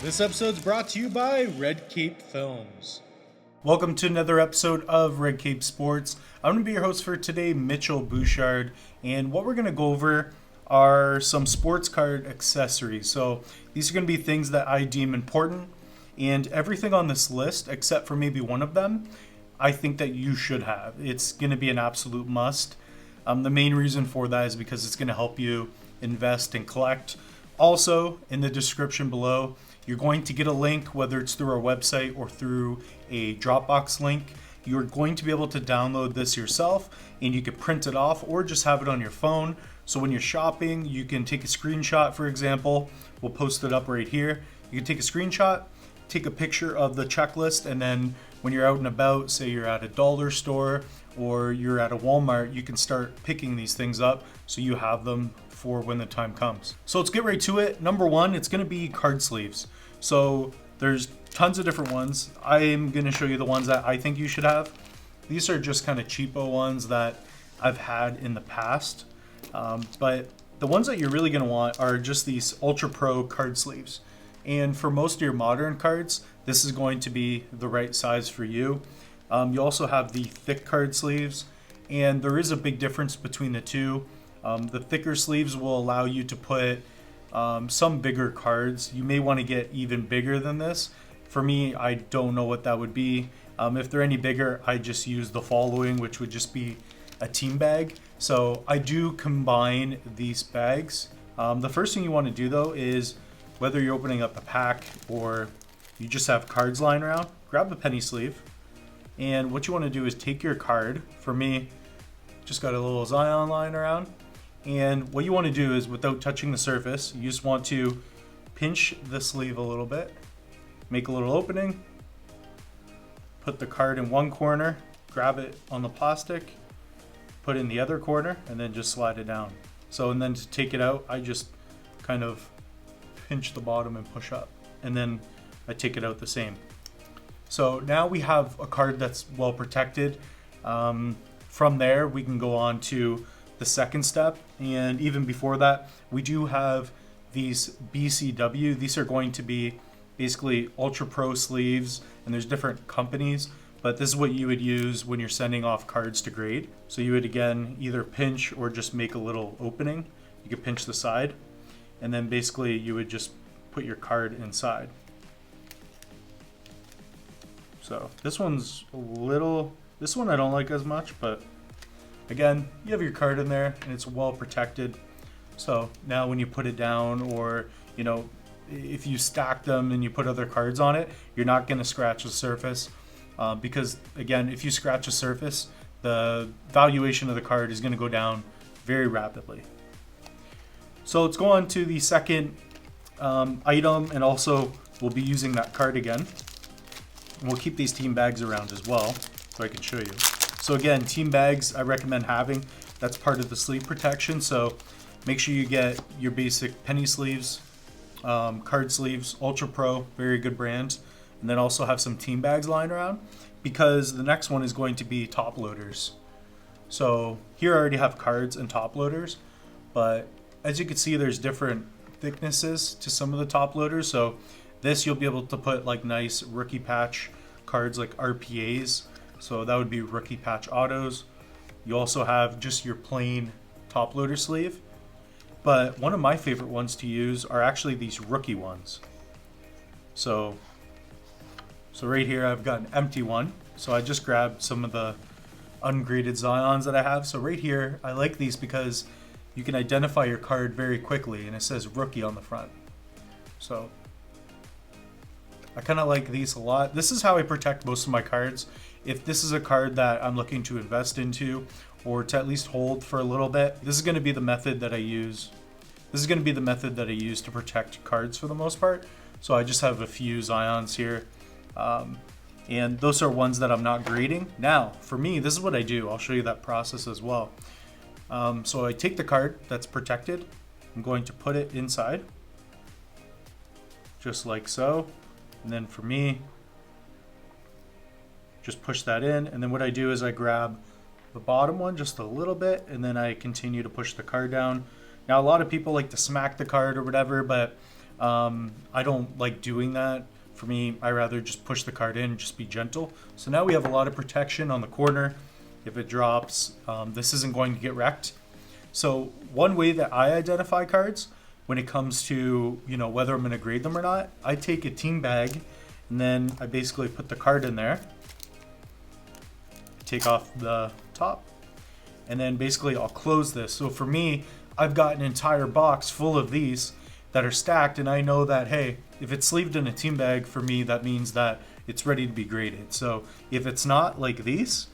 This episode's brought to you by Red Cape Films. Welcome to another episode of Red Cape Sports. I'm going to be your host for today, Mitchell Bouchard, and what we're going to go over are some sports card accessories. So these are going to be things that I deem important, and everything on this list, except for maybe one of them, I think that you should have. It's going to be an absolute must. The main reason for that is because it's going to help you invest and collect. Also, in the description below, you're going to get a link, whether it's through our website or through a Dropbox link. You're going to be able to download this yourself, and you can print it off or just have it on your phone. So when you're shopping, you can take a screenshot, for example. We'll post it up right here. You can take a screenshot, take a picture of the checklist, and then when you're out and about, say you're at a dollar store or you're at a Walmart, you can start picking these things up so you have them for when the time comes. So let's get right to it. Number one, it's going to be card sleeves. So there's tons of different ones. I'm going to show you the ones that I think you should have. These are just kind of cheapo ones that I've had in the past. But the ones that you're really going to want are just these Ultra Pro card sleeves. And for most of your modern cards, this is going to be the right size for you. You also have the thick card sleeves, and there is a big difference between the two. The thicker sleeves will allow you to put some bigger cards. You may want to get even bigger than this. For me, I don't know what that would be. If they're any bigger, I just use the following, which would just be a team bag. So I do combine these bags. The first thing you want to do though is, whether you're opening up a pack or you just have cards lying around, grab a penny sleeve. And what you want to do is take your card. For me, just got a little Zion lying around. And what you want to do is, without touching the surface, you just want to pinch the sleeve a little bit, make a little opening, put the card in one corner, grab it on the plastic, put it in the other corner, and then just slide it down. So, and then to take it out, I just kind of pinch the bottom and push up, and then I take it out the same. So now we have a card that's well protected. From there, we can go on to the second step, and even before that, we do have these BCW. These are going to be basically Ultra Pro sleeves, and there's different companies, but this is what you would use when you're sending off cards to grade. So you would, again, either pinch or just make a little opening. You could pinch the side, and then basically you would just put your card inside. So this one's this one I don't like as much, but again, you have your card in there and it's well protected. So now when you put it down, or if you stack them and you put other cards on it, you're not going to scratch the surface, because again, if you scratch a surface, the valuation of the card is going to go down very rapidly. So let's go on to the second item, and also we'll be using that card again. And we'll keep these team bags around as well so I can show you. So again, team bags I recommend having. That's part of the sleeve protection. So make sure you get your basic penny sleeves, card sleeves, Ultra Pro, very good brands, and then also have some team bags lying around, because the next one is going to be top loaders. So here I already have cards and top loaders, but as you can see, there's different thicknesses to some of the top loaders. So this, you'll be able to put like nice rookie patch cards like RPAs. So that would be rookie patch autos. You also have just your plain top loader sleeve. But one of my favorite ones to use are actually these rookie ones. So right here I've got an empty one. So I just grabbed some of the ungraded Zions that I have. So right here, I like these because you can identify your card very quickly, and it says rookie on the front. So I kind of like these a lot. This is how I protect most of my cards. If this is a card that I'm looking to invest into, or to at least hold for a little bit, this is going to be the method that I use. This is going to be the method that I use to protect cards for the most part. So I just have a few Zions here. And those are ones that I'm not grading. Now, for me, this is what I do. I'll show you that process as well. So I take the card that's protected. I'm going to put it inside, just like so. And then for me, just push that in. And then what I do is I grab the bottom one just a little bit, and then I continue to push the card down. Now, a lot of people like to smack the card or whatever, but I don't like doing that. For me, I rather just push the card in, just be gentle. So now we have a lot of protection on the corner. If it drops, this isn't going to get wrecked. So one way that I identify cards when it comes to, whether I'm going to grade them or not, I take a team bag and then I basically put the card in there, take off the top, and then basically I'll close this. So for me, I've got an entire box full of these that are stacked, and I know that, hey, if it's sleeved in a team bag, for me, that means that it's ready to be graded. So if it's not like these,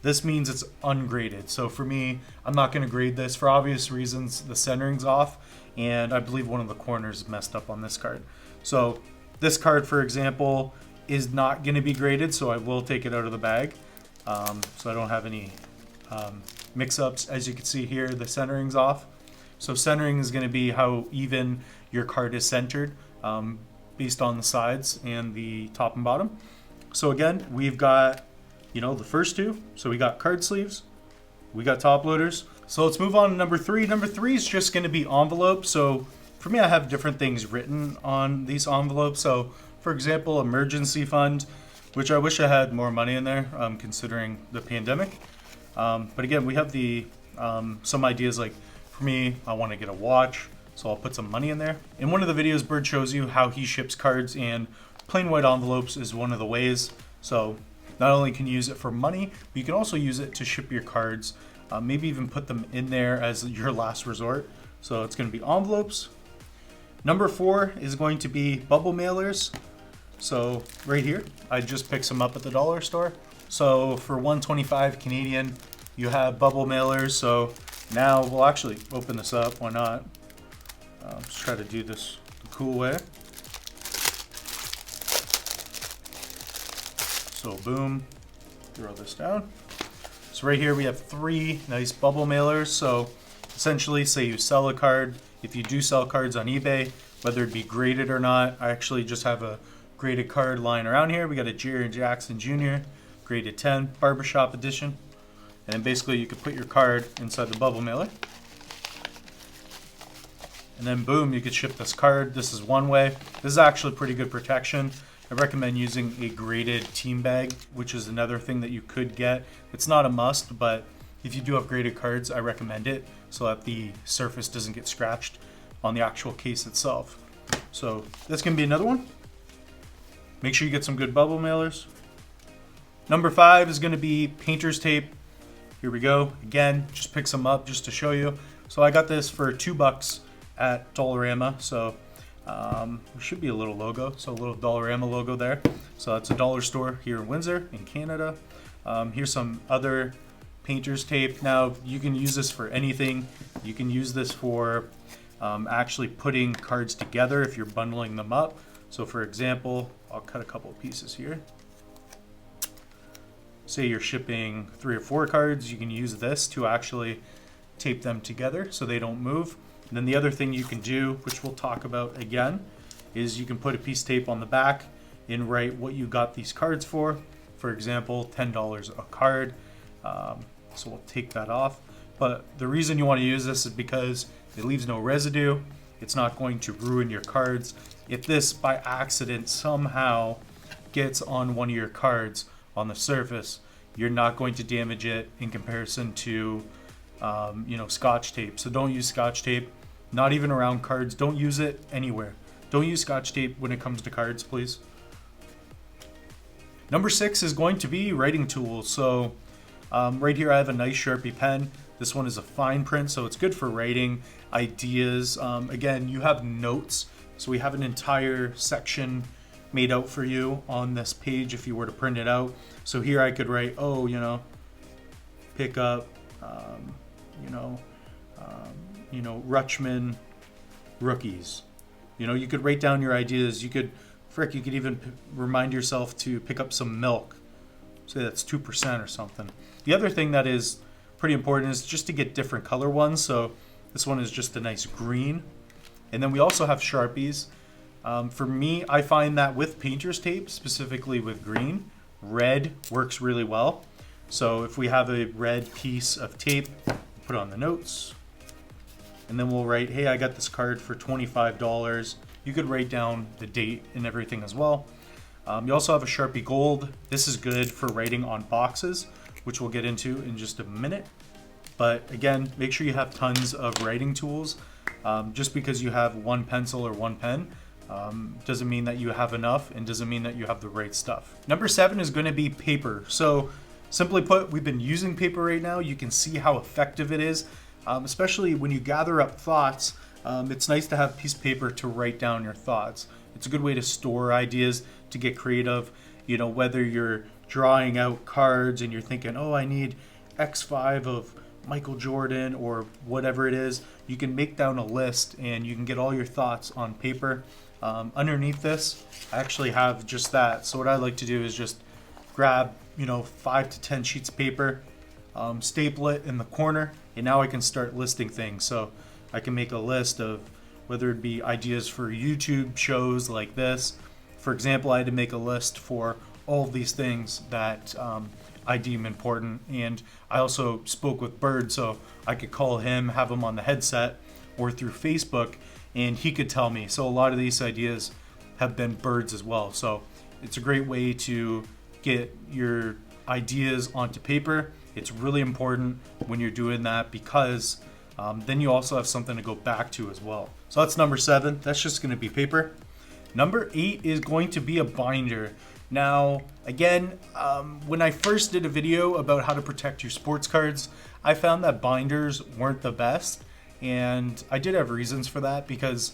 this means it's ungraded. So for me, I'm not going to grade this for obvious reasons. The centering's off, and I believe one of the corners is messed up on this card. So this card, for example, is not going to be graded, so I will take it out of the bag. So I don't have any mix-ups. As you can see here, the centering's off. So centering is going to be how even your card is centered based on the sides and the top and bottom. So again, we've got, the first two. So we got card sleeves, we got top loaders. So let's move on to number 3. Number 3 is just going to be envelopes. So for me, I have different things written on these envelopes. So for example, emergency fund, which I wish I had more money in there considering the pandemic. But again, we have the some ideas. Like for me, I want to get a watch, so I'll put some money in there. In one of the videos, Bird shows you how he ships cards, and plain white envelopes is one of the ways. So not only can you use it for money, but you can also use it to ship your cards, maybe even put them in there as your last resort. So it's going to be envelopes. Number 4 is going to be bubble mailers. So right here, I just picked some up at the dollar store. So for $1.25 Canadian, you have bubble mailers. So now we'll actually open this up. Why not? Let's try to do this the cool way. So boom, throw this down. So right here we have 3 nice bubble mailers. So essentially, say you sell a card. If you do sell cards on eBay, whether it be graded or not, I actually just have a graded card lying around here. We got a Jerry Jackson Jr. graded 10 barbershop edition. And then basically you could put your card inside the bubble mailer. And then boom, you could ship this card. This is one way. This is actually pretty good protection. I recommend using a graded team bag, which is another thing that you could get. It's not a must, but if you do have graded cards, I recommend it so that the surface doesn't get scratched on the actual case itself. So that's going to be another one. Make sure you get some good bubble mailers. Number 5 is going to be painter's tape. Here we go. Again, just pick some up just to show you. So I got this for $2 at Dollarama. So there should be a little logo. So a little Dollarama logo there. So that's a dollar store here in Windsor in Canada. Here's some other painter's tape. Now you can use this for anything. You can use this for actually putting cards together if you're bundling them up. So for example, I'll cut a couple of pieces here. Say you're shipping 3 or 4 cards, you can use this to actually tape them together so they don't move. And then the other thing you can do, which we'll talk about again, is you can put a piece of tape on the back and write what you got these cards for. For example, $10 a card. So we'll take that off. But the reason you want to use this is because it leaves no residue. It's not going to ruin your cards. If this by accident somehow gets on one of your cards on the surface, you're not going to damage it in comparison to Scotch tape. So don't use Scotch tape, not even around cards. Don't use it anywhere. Don't use Scotch tape when it comes to cards, please. Number 6 is going to be writing tools. So right here I have a nice Sharpie pen. This one is a fine print, so it's good for writing ideas. Again, you have notes. So we have an entire section made out for you on this page if you were to print it out. So here I could write, pick up, Rutschman rookies. You could write down your ideas. You could even remind yourself to pick up some milk. Say that's 2% or something. The other thing that is pretty important is just to get different color ones. So this one is just a nice green. And then we also have Sharpies. For me, I find that with painter's tape, specifically with green, red works really well. So if we have a red piece of tape, put on the notes, and then we'll write, hey, I got this card for $25. you could write down the date and everything as well. You also have a Sharpie Gold. This is good for writing on boxes, which we'll get into in just a minute. But again, make sure you have tons of writing tools. Just because you have one pencil or one pen doesn't mean that you have enough, and doesn't mean that you have the right stuff. Number 7 is going to be paper. So simply put, we've been using paper right now. You can see how effective it is, especially when you gather up thoughts. It's nice to have a piece of paper to write down your thoughts. It's a good way to store ideas, to get creative. You know, whether you're drawing out cards and you're thinking, oh, I need X5 of Michael Jordan or whatever it is, you can make down a list and you can get all your thoughts on paper. Underneath this, I actually have just that. So what I like to do is just grab, 5 to 10 sheets of paper, staple it in the corner, and now I can start listing things. So I can make a list of whether it be ideas for YouTube shows like this. For example, I had to make a list for all of these things that I deem important. And I also spoke with Bird, so I could call him, have him on the headset or through Facebook, and he could tell me. So a lot of these ideas have been Bird's as well. So it's a great way to get your ideas onto paper. It's really important when you're doing that, because then you also have something to go back to as well. So that's number 7. That's just going to be paper. Number 8 is going to be a binder. Now, again, when I first did a video about how to protect your sports cards, I found that binders weren't the best. And I did have reasons for that, because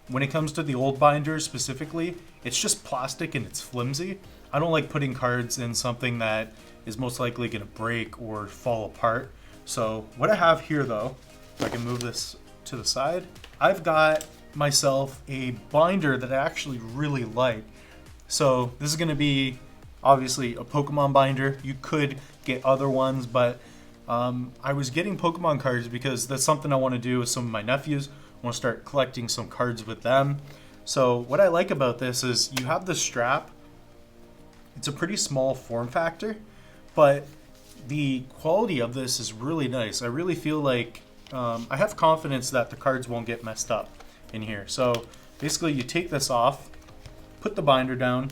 when it comes to the old binders specifically, it's just plastic and it's flimsy. I don't like putting cards in something that is most likely going to break or fall apart. So what I have here, though, if I can move this to the side, I've got myself a binder that I actually really like. So this is going to be obviously a Pokemon binder. You could get other ones, but I was getting Pokemon cards because that's something I want to do with some of my nephews. I want to start collecting some cards with them. So what I like about this is you have the strap. It's a pretty small form factor, but the quality of this is really nice. I really feel like I have confidence that the cards won't get messed up in here. So basically you take this off, put the binder down.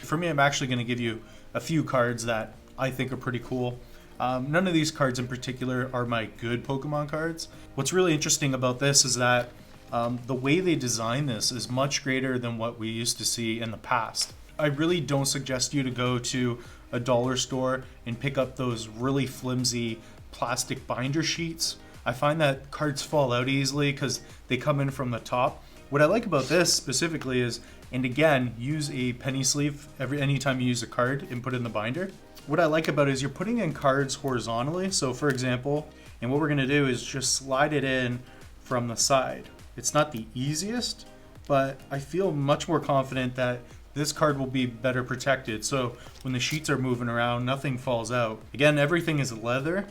For me, I'm actually going to give you a few cards that I think are pretty cool. None of these cards in particular are my good Pokemon cards. What's really interesting about this is that the way they design this is much greater than what we used to see in the past. I really don't suggest you to go to a dollar store and pick up those really flimsy plastic binder sheets. I find that cards fall out easily because they come in from the top. What I like about this specifically is, and again, use a penny sleeve anytime you use a card and put it in the binder. What I like about it is you're putting in cards horizontally. So for example, and what we're gonna do is just slide it in from the side. It's not the easiest, but I feel much more confident that this card will be better protected. So when the sheets are moving around, nothing falls out. Again, everything is leather,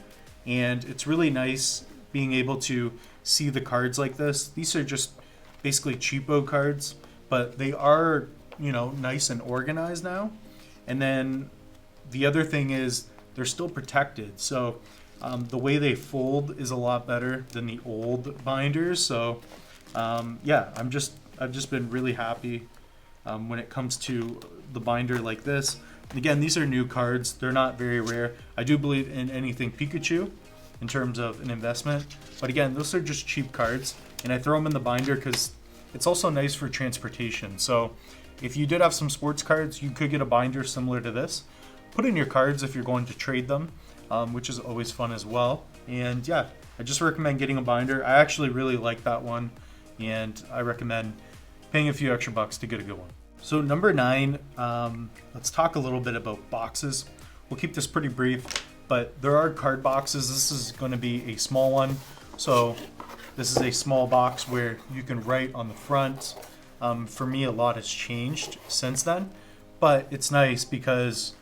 and it's really nice being able to see the cards like this. These are just basically cheapo cards, but they are, nice and organized now. And then the other thing is they're still protected. So the way they fold is a lot better than the old binders. So yeah, I've just been really happy when it comes to the binder like this. Again, these are new cards. They're not very rare. I do believe in anything Pikachu in terms of an investment. But again, those are just cheap cards. And I throw them in the binder because it's also nice for transportation. So if you did have some sports cards, you could get a binder similar to this. Put in your cards if you're going to trade them, which is always fun as well. And yeah, I just recommend getting a binder. I actually really like that one, and I recommend paying a few extra bucks to get a good one. So number 9, let's talk a little bit about boxes. We'll keep this pretty brief, but there are card boxes. This is going to be a small one. So this is a small box where you can write on the front. For me, a lot has changed since then, but it's nice because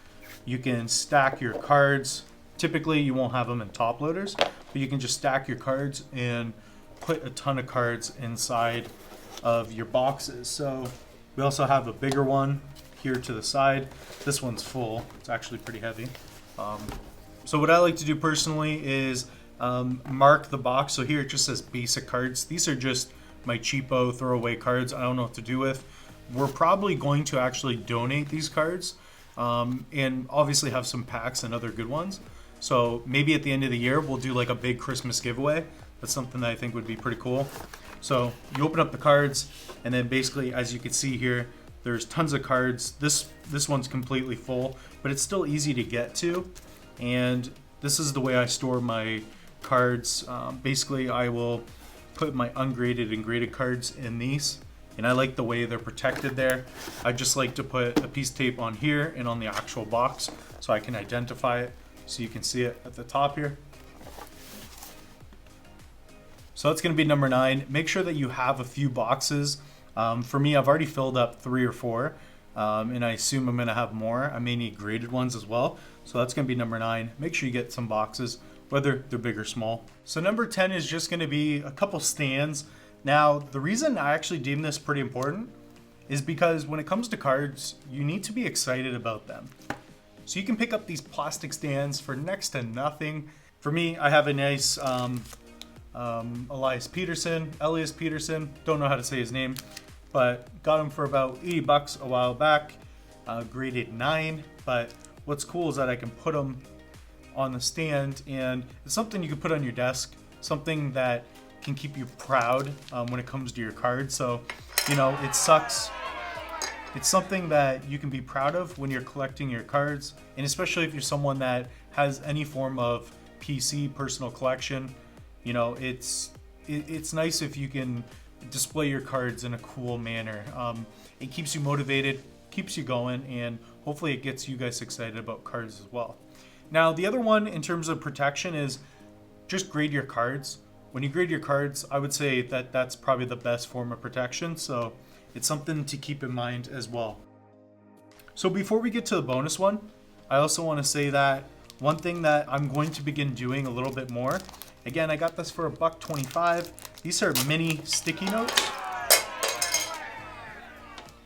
you can stack your cards. Typically, you won't have them in top loaders, but you can just stack your cards and put a ton of cards inside of your boxes. So we also have a bigger one here to the side. This one's full. It's actually pretty heavy. So what I like to do personally is mark the box. So here it just says basic cards. These are just my cheapo throwaway cards I don't know what to do with. We're probably going to actually donate these cards, and obviously have some packs and other good ones. So maybe at the end of the year, we'll do like a big Christmas giveaway. That's something that I think would be pretty cool. So you open up the cards, and then basically, as you can see here, there's tons of cards. This one's completely full, but it's still easy to get to. And this is the way I store my cards. Basically, I will put my ungraded and graded cards in these, and I like the way they're protected there. I just like to put a piece of tape on here and on the actual box so I can identify it, so you can see it at the top here. So that's going to be number 9. Make sure that you have a few boxes. For me, I've already filled up 3 or 4, and I assume I'm going to have more. I may need graded ones as well. So that's going to be number 9. Make sure you get some boxes, whether they're big or small. So number 10 is just going to be a couple stands. Now, the reason I actually deem this pretty important is because when it comes to cards, you need to be excited about them. So you can pick up these plastic stands for next to nothing. For me, I have a nice Elias Peterson, don't know how to say his name, but got him for about 80 bucks a while back, graded 9. But what's cool is that I can put them on the stand, and it's something you can put on your desk, something that can keep you proud when it comes to your cards. So, you know, it sucks. It's something that you can be proud of when you're collecting your cards, and especially if you're someone that has any form of PC personal collection. You know, it's nice if you can display your cards in a cool manner. It keeps you motivated, keeps you going, and hopefully it gets you guys excited about cards as well. Now, the other one in terms of protection is just grade your cards. When you grade your cards, I would say that that's probably the best form of protection. So it's something to keep in mind as well. So before we get to the bonus one, I also want to say that one thing that I'm going to begin doing a little bit more. Again, I got this for $1.25. These are mini sticky notes.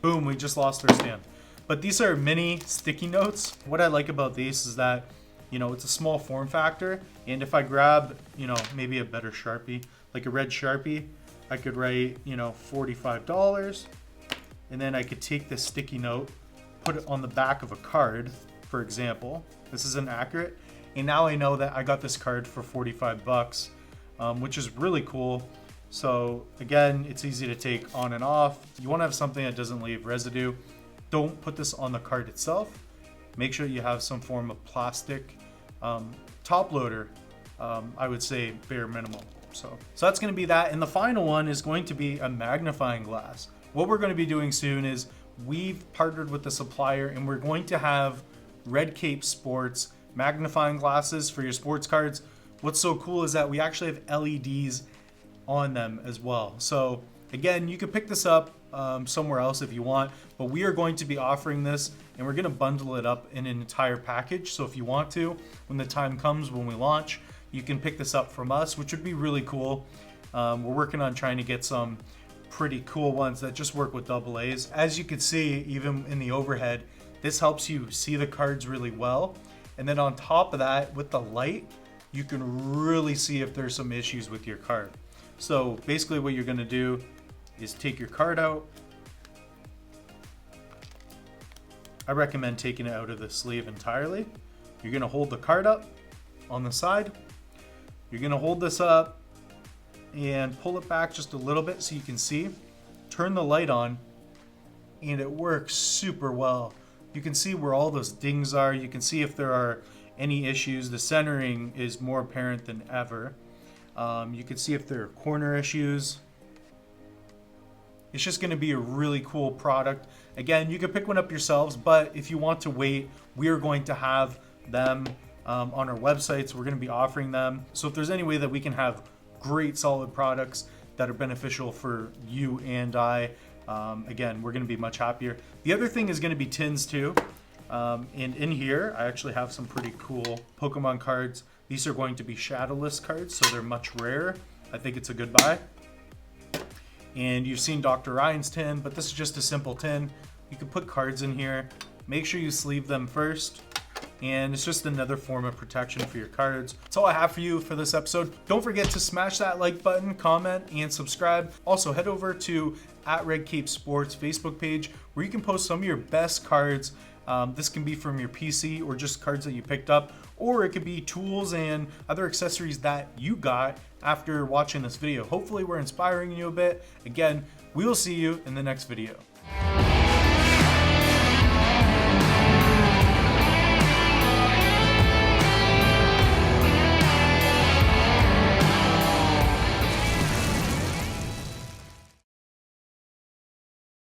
Boom, we just lost our stand. But these are mini sticky notes. What I like about these is that, you know, it's a small form factor. And if I grab, you know, maybe a better Sharpie, like a red Sharpie, I could write, you know, $45. And then I could take this sticky note, put it on the back of a card, for example. This isn't accurate. And now I know that I got this card for 45 bucks, which is really cool. So again, it's easy to take on and off. You want to have something that doesn't leave residue. Don't put this on the card itself. Make sure you have some form of plastic top loader. I would say bare minimum. So that's going to be that. And the final one is going to be a magnifying glass. What we're going to be doing soon is we've partnered with the supplier, and we're going to have Red Cape Sports magnifying glasses for your sports cards. What's so cool is that we actually have LEDs on them as well. So again, you can pick this up somewhere else if you want, but we are going to be offering this, and we're going to bundle it up in an entire package. So if you want to, when the time comes when we launch, you can pick this up from us, which would be really cool. We're working on trying to get some pretty cool ones that just work with AA's. As you can see, even in the overhead, this helps you see the cards really well. And then on top of that, with the light, you can really see if there's some issues with your card. So basically what you're gonna do is take your card out. I recommend taking it out of the sleeve entirely. You're gonna hold the card up on the side. You're gonna hold this up and pull it back just a little bit so you can see. Turn the light on, and it works super well. You can see where all those dings are. You can see if there are any issues. The centering is more apparent than ever. You can see if there are corner issues. It's just going to be a really cool product. Again, you can pick one up yourselves, but if you want to wait, we are going to have them on our websites. We're going to be offering them. So if there's any way that we can have great solid products that are beneficial for you and I, again, we're going to be much happier. The other thing is going to be tins too. And in here, I actually have some pretty cool Pokemon cards. These are going to be shadowless cards, so they're much rarer. I think it's a good buy. And you've seen Dr. Ryan's tin, but this is just a simple tin. You can put cards in here. Make sure you sleeve them first. and it's just another form of protection for your cards. That's all I have for you for this episode. Don't forget to smash that like button, comment, and subscribe. Also, head over to @RedCapeSports Facebook page where you can post some of your best cards. This can be from your PC or just cards that you picked up, or it could be tools and other accessories that you got after watching this video. Hopefully we're inspiring you a bit. Again, we will see you in the next video.